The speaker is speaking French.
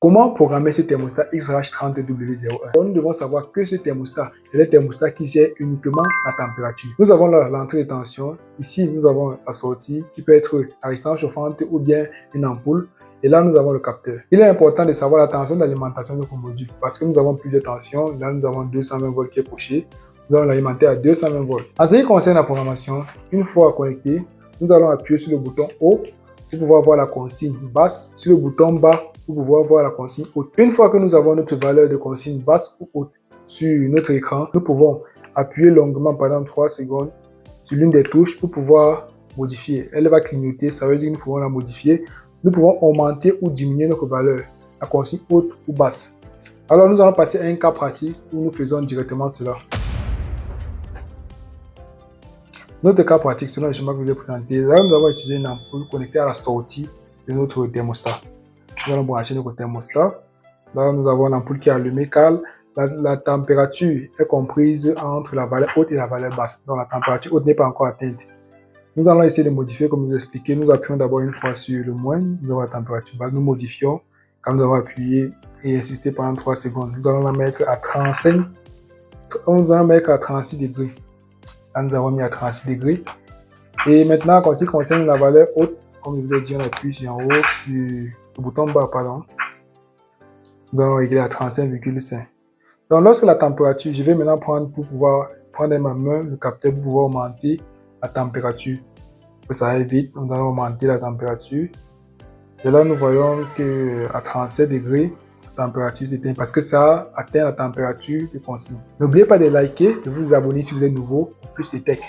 Comment programmer ce thermostat XRH30W01? Nous devons savoir que ce thermostat est le thermostat qui gère uniquement la température. Nous avons l'entrée de tension. Ici, nous avons la sortie qui peut être la résistance chauffante ou bien une ampoule. Et là, nous avons le capteur. Il est important de savoir la tension d'alimentation de notre module parce que nous avons plusieurs tensions. Là, nous avons 220 volts qui est couché. Nous allons l'alimenter à 220 volts. En ce qui concerne la programmation, une fois connecté, nous allons appuyer sur le bouton haut pour pouvoir voir la consigne basse, sur le bouton bas pour pouvoir voir la consigne haute. Une fois que nous avons notre valeur de consigne basse ou haute sur notre écran, nous pouvons appuyer longuement pendant 3 secondes sur l'une des touches pour pouvoir modifier. Elle va clignoter, ça veut dire que nous pouvons la modifier. Nous pouvons augmenter ou diminuer notre valeur, la consigne haute ou basse. Alors nous allons passer à un cas pratique où nous faisons directement cela. Notre cas pratique, selon le schéma que je vous ai présenté, là nous avons utilisé une ampoule connectée à la sortie de notre thermostat. Nous allons brancher notre thermostat. Là nous avons l'ampoule qui est allumée car la température est comprise entre la valeur haute et la valeur basse. Donc la température haute n'est pas encore atteinte. Nous allons essayer de modifier comme je vous ai expliqué. Nous appuyons d'abord une fois sur le moins, nous avons la température basse. Nous modifions quand nous avons appuyé et insisté pendant 3 secondes. Nous allons la mettre à 35, nous allons mettre à 36 degrés. Là, nous avons mis à 36 degrés. Et maintenant, en ce qui concerne la valeur haute, comme je vous ai dit, on appuie sur en haut, sur le bouton bas, pardon. Nous allons régler à 35,5. Donc, lorsque la température, je vais maintenant prendre pour pouvoir prendre ma main, le capteur pour pouvoir augmenter la température. Ça va vite, nous allons augmenter la température. Et là, nous voyons que à 37 degrés, la température s'éteint parce que ça atteint la température de consigne. N'oubliez pas de liker, de vous abonner si vous êtes nouveau pour plus de tech.